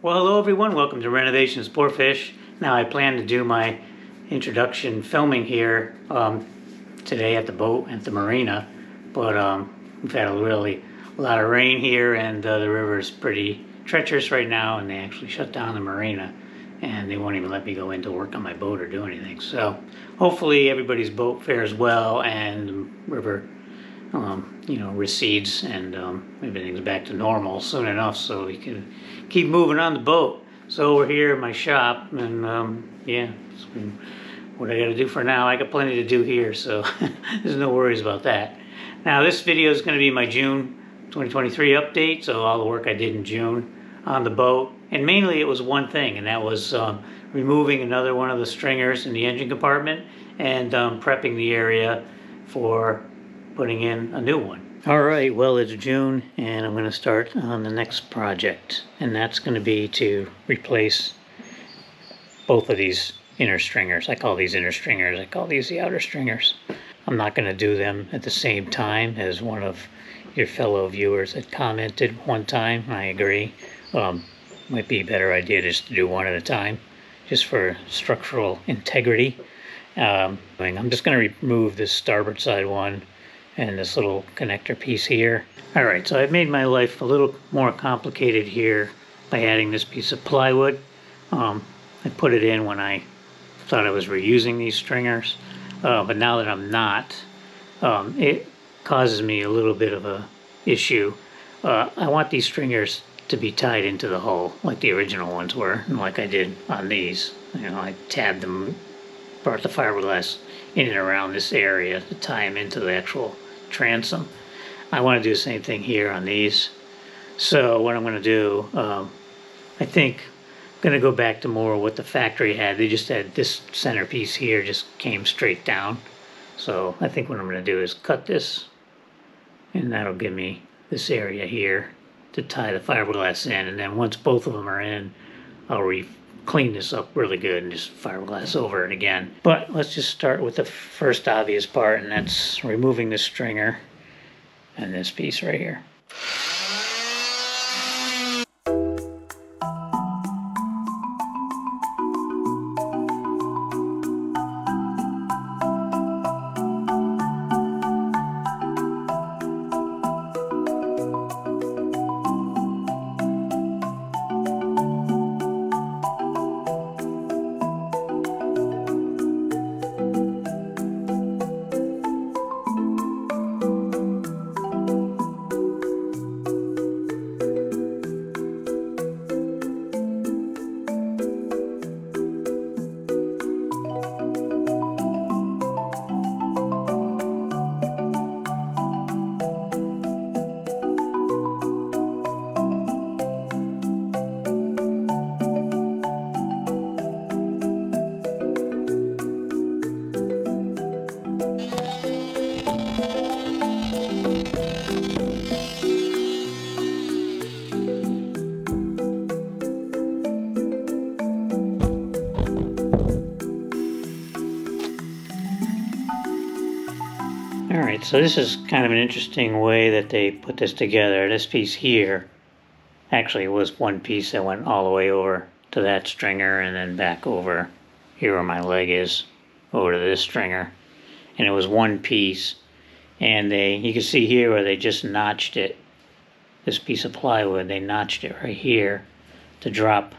Well, hello everyone, welcome to Renovation Sportfish. Now I plan to do my introduction filming here today at the boat at the marina, but we've had a lot of rain here, and the river is pretty treacherous right now, and they actually shut down the marina and they won't even let me go in to work on my boat or do anything. So hopefully everybody's boat fares well and the river recedes and everything's back to normal soon enough so we can keep moving on the boat. So we're here in my shop, and yeah, what I got to do for now. I got plenty to do here, so there's no worries about that. Now this video is going to be my June 2023 update, so all the work I did in June on the boat, and mainly it was one thing, and that was removing another one of the stringers in the engine compartment and prepping the area for putting in a new one. Alright, well, it's June and I'm going to start on the next project, and that's going to be to replace both of these inner stringers. I call these inner stringers, I call these the outer stringers. I'm not going to do them at the same time, as one of your fellow viewers had commented one time. I agree. Might be a better idea just to do one at a time, just for structural integrity. I'm just going to remove this starboard side one and this little connector piece here. Alright, so I've made my life a little more complicated here by adding this piece of plywood. I put it in when I thought I was reusing these stringers, but now that I'm not, it causes me a little bit of a issue. I want these stringers to be tied into the hull like the original ones were, and like I did on these. I tabbed them, brought the fiberglass in and around this area to tie them into the actual transom. I want to do the same thing here on these. So what I'm going to do, I think I'm going to go back to more what the factory had. They just had this centerpiece here, just came straight down. So I think what I'm going to do is cut this, and that'll give me this area here to tie the fiberglass in, and then once both of them are in, I'll clean this up really good and just fiberglass over it again. But let's just start with the first obvious part, and that's removing this stringer and this piece right here. Alright, so this is kind of an interesting way that they put this together. This piece here actually was one piece that went all the way over to that stringer and then back over here where my leg is, over to this stringer. And it was one piece, and you can see here where they just notched it, this piece of plywood, they notched it right here to drop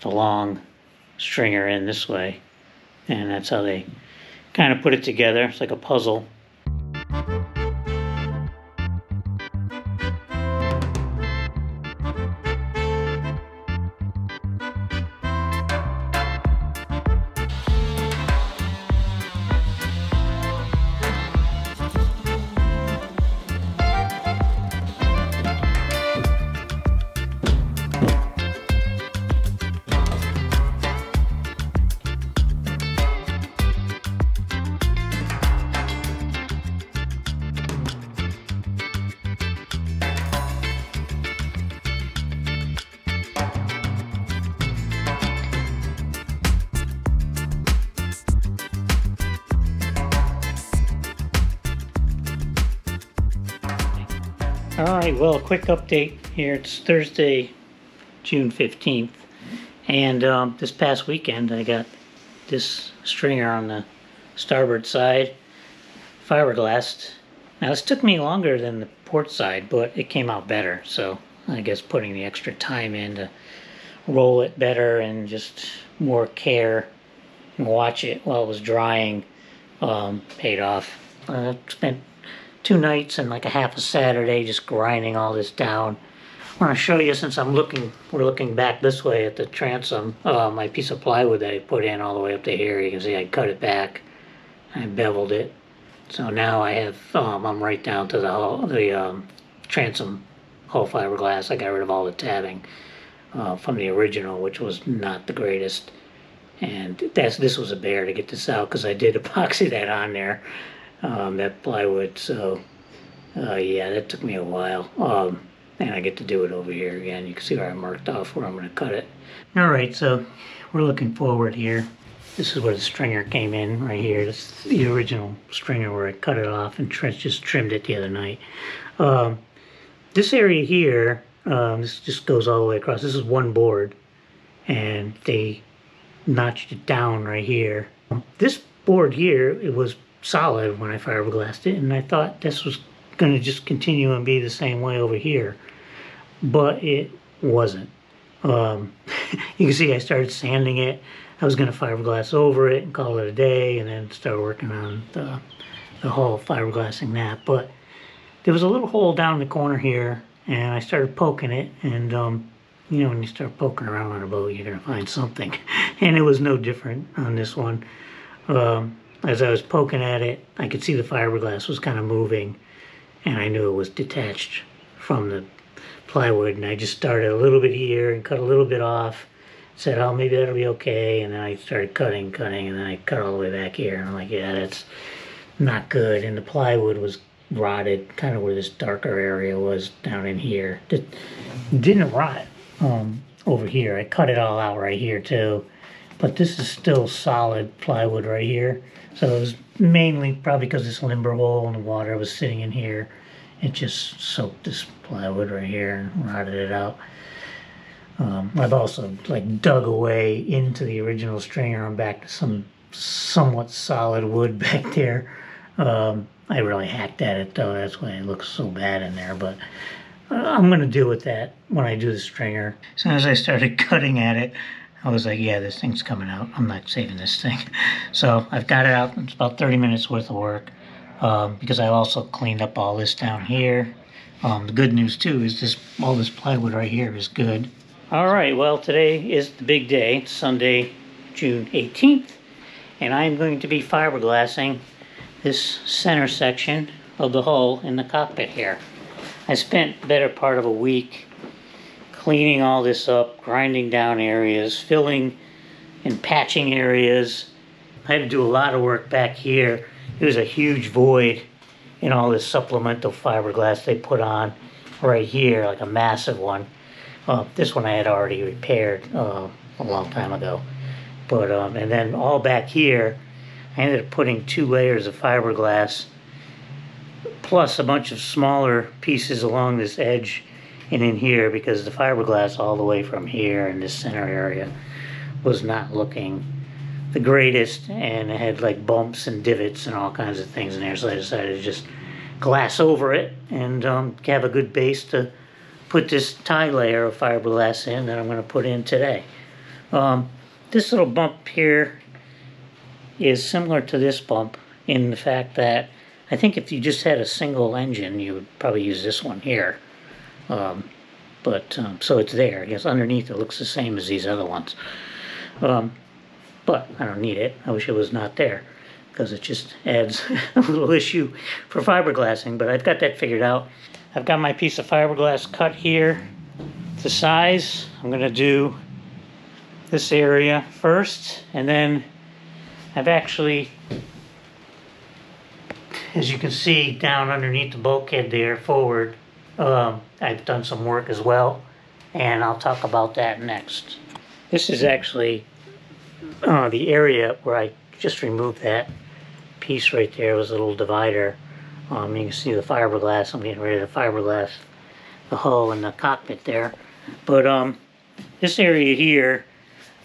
the long stringer in this way. And that's how they kind of put it together. It's like a puzzle. Alright, well, a quick update here. It's Thursday, June 15th. And this past weekend I got this stringer on the starboard side, fiberglassed. Now this took me longer than the port side, but it came out better. So I guess putting the extra time in to roll it better and just more care and watch it while it was drying paid off. I spent 2 nights and like a half a Saturday just grinding all this down. I want to show you, since we're looking back this way at the transom, my piece of plywood that I put in all the way up to here. You can see I cut it back, I beveled it, so now I have I'm right down to the transom hull fiberglass. I got rid of all the tabbing from the original, which was not the greatest, and this was a bear to get this out because I did epoxy that on there, that plywood. So yeah, that took me a while. And I get to do it over here again. You can see where I marked off where I'm going to cut it. Alright, so we're looking forward here. This is where the stringer came in, right here. This is the original stringer where I cut it off and just trimmed it the other night. This area here, this just goes all the way across. This is one board, and they notched it down right here. This board here, it was solid when I fiberglassed it, and I thought this was going to just continue and be the same way over here, but it wasn't. You can see I started sanding it. I was going to fiberglass over it and call it a day, and then start working on the whole fiberglassing that. But there was a little hole down in the corner here, and I started poking it, and you know, when you start poking around on a boat, you're going to find something. And it was no different on this one. As I was poking at it, I could see the fiberglass was kind of moving, and I knew it was detached from the plywood, and I just started a little bit here and cut a little bit off, said, oh, maybe that'll be okay, and then I started cutting, and then I cut all the way back here, and I'm like, yeah, that's not good. And the plywood was rotted, kind of where this darker area was down in here. It didn't rot over here. I cut it all out right here too, but this is still solid plywood right here. So it was mainly probably because this limber hole and the water was sitting in here. It just soaked this plywood right here and rotted it out. I've also like dug away into the original stringer and back to some somewhat solid wood back there. I really hacked at it though. That's why it looks so bad in there. But I'm going to deal with that when I do the stringer. As soon as I started cutting at it, I was like, yeah, this thing's coming out. I'm not saving this thing. So I've got it out. It's about 30 minutes worth of work, because I also cleaned up all this down here. The good news too is all this plywood right here is good. All right, well, today is the big day. It's Sunday, June 18th, and I'm going to be fiberglassing this center section of the hull in the cockpit here. I spent the better part of a week cleaning all this up, grinding down areas, filling and patching areas. I had to do a lot of work back here. There was a huge void in all this supplemental fiberglass they put on right here, like a massive one. This one I had already repaired a long time ago. But and then all back here, I ended up putting 2 layers of fiberglass plus a bunch of smaller pieces along this edge and in here, because the fiberglass all the way from here in this center area was not looking the greatest, and it had like bumps and divots and all kinds of things in there. So I decided to just glass over it and have a good base to put this tie layer of fiberglass in that I'm going to put in today. This little bump here is similar to this bump in the fact that I think if you just had a single engine, you would probably use this one here. So it's there. I guess underneath it looks the same as these other ones. But I don't need it. I wish it was not there, because it just adds a little issue for fiberglassing. But I've got that figured out. I've got my piece of fiberglass cut here to size. I'm going to do this area first, and then I've actually, as you can see down underneath the bulkhead there forward, I've done some work as well, and I'll talk about that next. This is actually the area where I just removed that piece right there. It was a little divider. You can see the fiberglass. I'm getting ready to fiberglass the hull and the cockpit there. But this area here,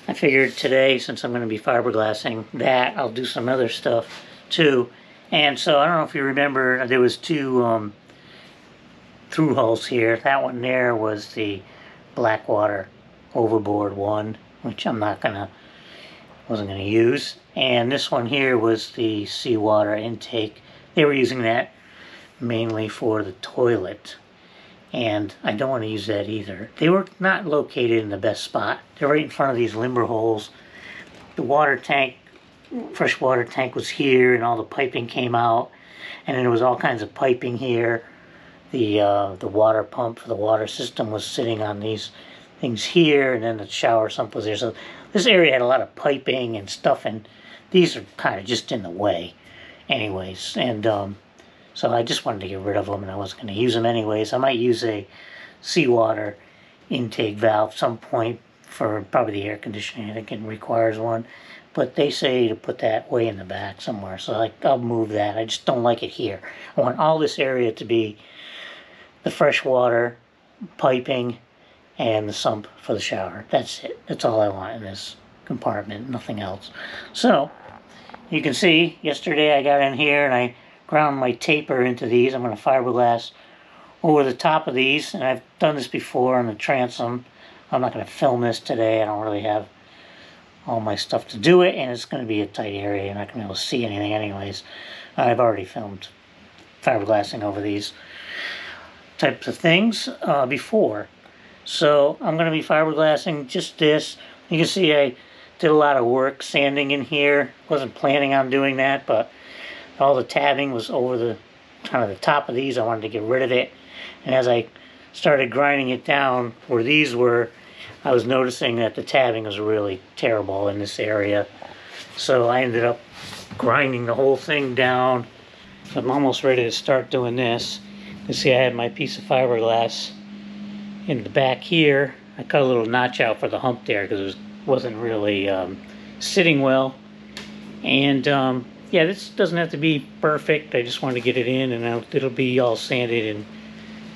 I figured today, since I'm going to be fiberglassing that, I'll do some other stuff too. And so I don't know if you remember, there was two through holes here. That one there was the Blackwater overboard one, which wasn't gonna use. And this one here was the seawater intake. They were using that mainly for the toilet, and I don't want to use that either. They were not located in the best spot. They're right in front of these limber holes. The water tank, fresh water tank, was here, and all the piping came out, and then there was all kinds of piping here. The water pump for the water system was sitting on these things here, and then the shower sump was there. So this area had a lot of piping and stuff, and these are kind of just in the way anyways. And so I just wanted to get rid of them, and I wasn't going to use them anyways. I might use a seawater intake valve some point for probably the air conditioning. I think it requires one, but they say to put that way in the back somewhere, so I'll move that. I just don't like it here. I want all this area to be the freshwater piping and the sump for the shower. That's it. That's all I want in this compartment, nothing else. So you can see yesterday I got in here and I ground my taper into these. I'm going to fiberglass over the top of these, and I've done this before on the transom. I'm not going to film this today. I don't really have all my stuff to do it, and it's going to be a tight area. You're not going to be able to see anything anyways. I've already filmed fiberglassing over these types of things before. So I'm going to be fiberglassing just this. You can see I did a lot of work sanding in here. Wasn't planning on doing that, but all the tabbing was over the kind of the top of these. I wanted to get rid of it. And as I started grinding it down where these were, I was noticing that the tabbing was really terrible in this area. So I ended up grinding the whole thing down. I'm almost ready to start doing this. You see I had my piece of fiberglass in the back here. I cut a little notch out for the hump there because it wasn't really sitting well. And yeah, this doesn't have to be perfect. I just wanted to get it in, and it'll be all sanded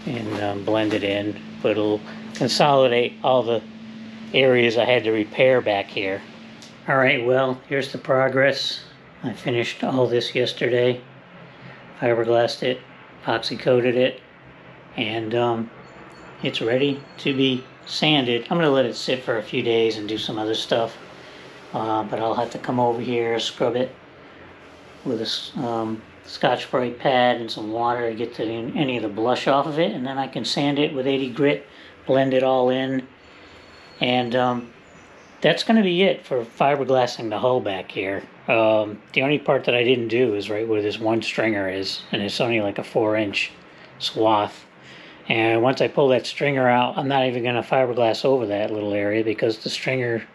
and blended in, but it'll consolidate all the areas I had to repair back here. Alright, well, here's the progress. I finished all this yesterday, fiberglassed it, epoxy coated it, and it's ready to be sanded. I'm going to let it sit for a few days and do some other stuff, but I'll have to come over here, scrub it with a Scotch-Brite pad and some water to get any of the blush off of it, and then I can sand it with 80 grit, blend it all in, and that's going to be it for fiberglassing the hull back here. The only part that I didn't do is right where this one stringer is, and it's only like a 4-inch swath. And once I pull that stringer out, I'm not even going to fiberglass over that little area because the stringer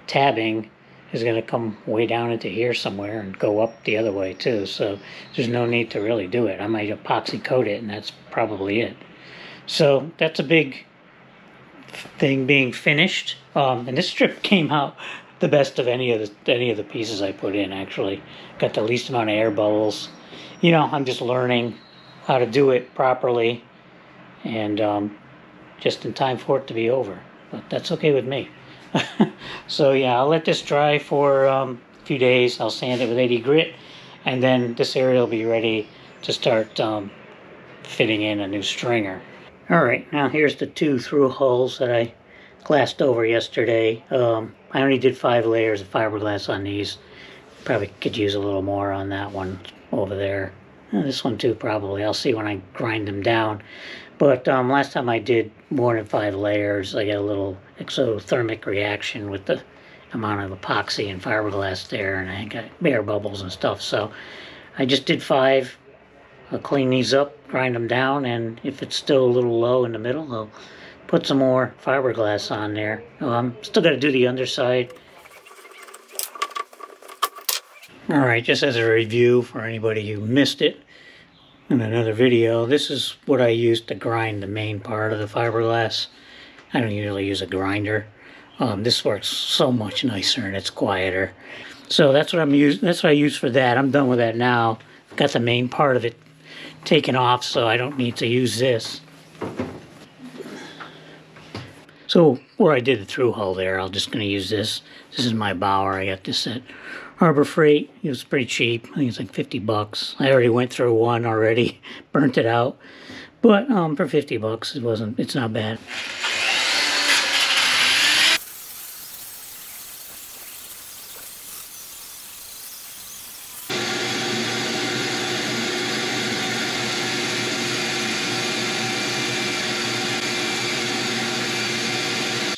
tabbing is going to come way down into here somewhere and go up the other way too. So there's no need to really do it. I might epoxy coat it, and that's probably it. So that's a big thing being finished. And this strip came out the best of any of the pieces I put in, actually. Got the least amount of air bubbles. You know, I'm just learning how to do it properly, and just in time for it to be over. But that's okay with me. So yeah, I'll let this dry for a few days. I'll sand it with 80 grit, and then this area will be ready to start fitting in a new stringer. Alright, now here's the 2 through holes that I glassed over yesterday. I only did 5 layers of fiberglass on these. Probably could use a little more on that one over there. And this one too, probably. I'll see when I grind them down. But last time I did more than 5 layers, I got a little exothermic reaction with the amount of epoxy and fiberglass there, and I got air bubbles and stuff. So I just did 5. I'll clean these up, grind them down, and if it's still a little low in the middle, I'll put some more fiberglass on there. Still got to do the underside. Alright, just as a review for anybody who missed it in another video, this is what I used to grind the main part of the fiberglass. I don't usually use a grinder. This works so much nicer and it's quieter. So that's what that's what I use for that. I'm done with that now. I've got the main part of it taken off, so I don't need to use this. So where I did the through hull there, I'm just going to use this. This is my bower. I got this at Harbor Freight. It was pretty cheap. I think it's like 50 bucks. I already went through one already, burnt it out. But for 50 bucks, it's not bad.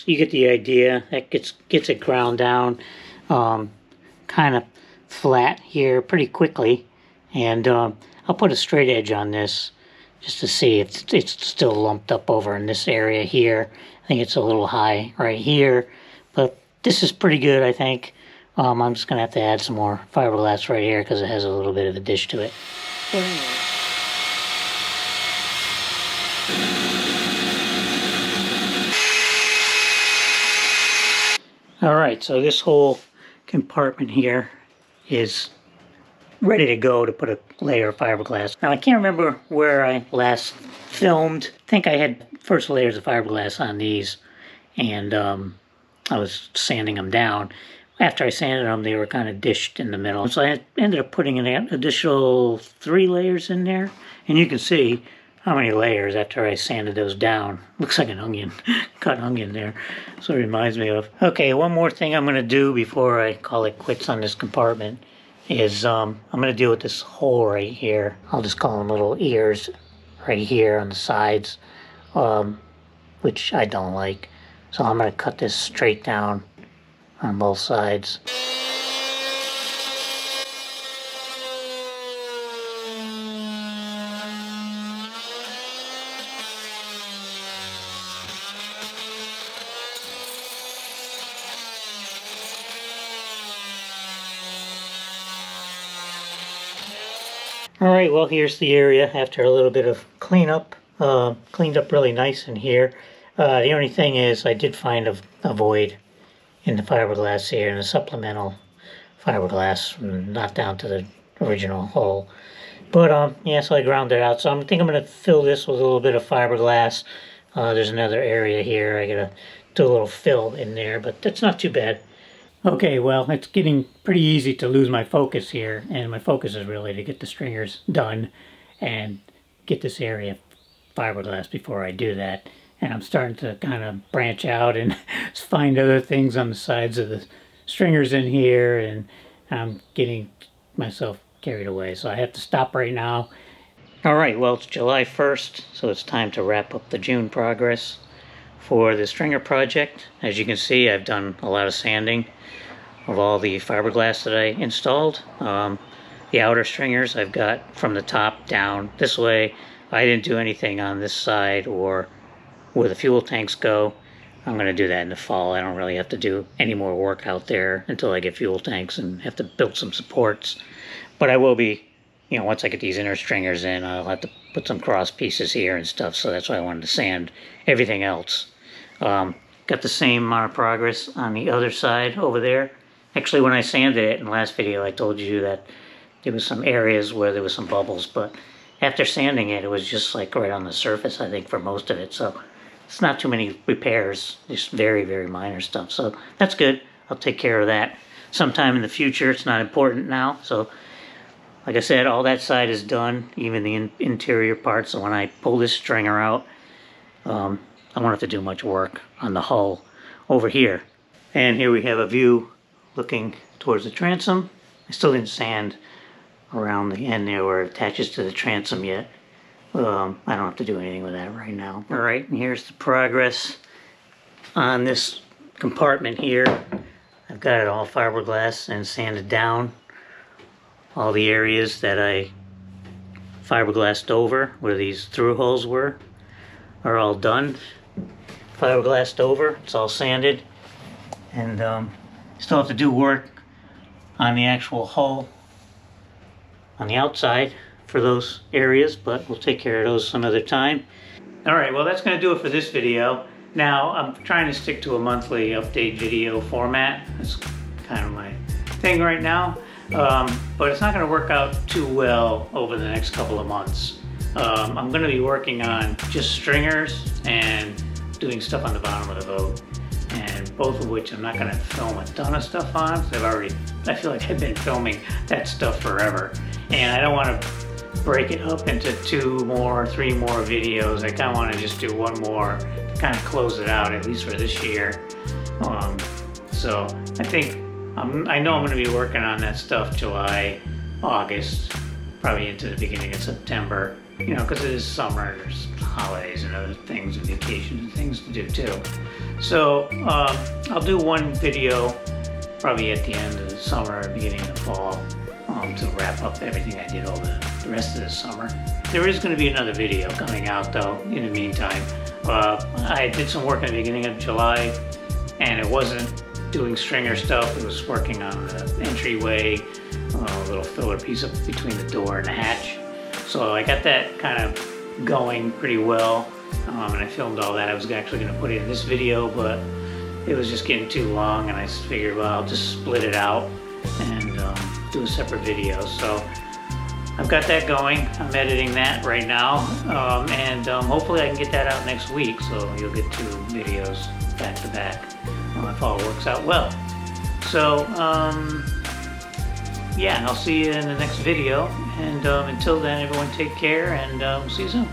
You get the idea. That gets it ground down kind of flat here pretty quickly. And I'll put a straight edge on this just to see if it's still lumped up over in this area here. I think it's a little high right here, but this is pretty good, I think. I'm just going to have to add some more fiberglass right here because it has a little bit of a dish to it. Alright, so this whole compartment here is ready to go to put a layer of fiberglass. Now I can't remember where I last filmed. I think I had first layers of fiberglass on these, and I was sanding them down. After I sanded them, they were kind of dished in the middle. So I ended up putting an additional 3 layers in there, and you can see how many layers after I sanded those down. Looks like an onion, cut onion there. So it reminds me of. Okay, one more thing I'm going to do before I call it quits on this compartment is I'm going to deal with this hole right here. I'll just call them little ears right here on the sides, which I don't like. So I'm going to cut this straight down on both sides. Alright, well here's the area after a little bit of cleanup. Cleaned up really nice in here. The only thing is I did find a void in the fiberglass here, and a supplemental fiberglass, not down to the original hole. But yeah, so I ground it out. So I think I'm going to fill this with a little bit of fiberglass. There's another area here. I got to do a little fill in there, but that's not too bad. Okay, well, it's getting pretty easy to lose my focus here, and my focus is really to get the stringers done and get this area fiberglass before I do that. And I'm starting to kind of branch out and find other things on the sides of the stringers in here, and I'm getting myself carried away. So I have to stop right now. Alright, well, it's July 1st, so it's time to wrap up the June progress for the stringer project. As you can see, I've done a lot of sanding of all the fiberglass that I installed. The outer stringers I've got from the top down this way. I didn't do anything on this side or where the fuel tanks go. I'm going to do that in the fall. I don't really have to do any more work out there until I get fuel tanks and have to build some supports. But I will be, you know, once I get these inner stringers in, I'll have to put some cross pieces here and stuff, so that's why I wanted to sand everything else. Got the same amount of progress on the other side over there. Actually, when I sanded it in the last video, I told you that there was some areas where there was some bubbles, but after sanding it, it was just like right on the surface, I think, for most of it. So it's not too many repairs, just very, very minor stuff. So that's good. I'll take care of that sometime in the future. It's not important now. So like I said, all that side is done, even the interior part. So when I pull this stringer out, I won't have to do much work on the hull over here. And here we have a view looking towards the transom. I still didn't sand around the end there where it attaches to the transom yet. I don't have to do anything with that right now. Alright, and here's the progress on this compartment here. I've got it all fiberglass and sanded down. All the areas that I fiberglassed over, where these through holes were, are all done. Fiberglassed over, it's all sanded. And still have to do work on the actual hull on the outside for those areas, but we'll take care of those some other time. Alright, well that's going to do it for this video. Now, I'm trying to stick to a monthly update video format. That's kind of my thing right now. But it's not going to work out too well over the next couple of months. I'm going to be working on just stringers and doing stuff on the bottom of the boat, and both of which I'm not going to film a ton of stuff on, because I feel like I've been filming that stuff forever, and I don't want to break it up into 2 more, 3 more videos. I kind of want to just do one more to kind of close it out, at least for this year. So I think, I know I'm going to be working on that stuff July, August, probably into the beginning of September, you know, because it is summer, there's holidays and other things, and vacations and things to do too. So I'll do one video probably at the end of the summer, beginning of the fall, to wrap up everything I did over the rest of the summer. There is going to be another video coming out though in the meantime. I did some work in the beginning of July, and it wasn't doing stringer stuff, it was working on the entryway, a little filler piece up between the door and the hatch. So I got that kind of going pretty well, and I filmed all that. I was actually going to put it in this video, but it was just getting too long, and I figured, well, I'll just split it out and do a separate video. So I've got that going. I'm editing that right now, and hopefully I can get that out next week, so you'll get 2 videos back to back if all works out well. So yeah, I'll see you in the next video, and until then, everyone take care, and see you soon.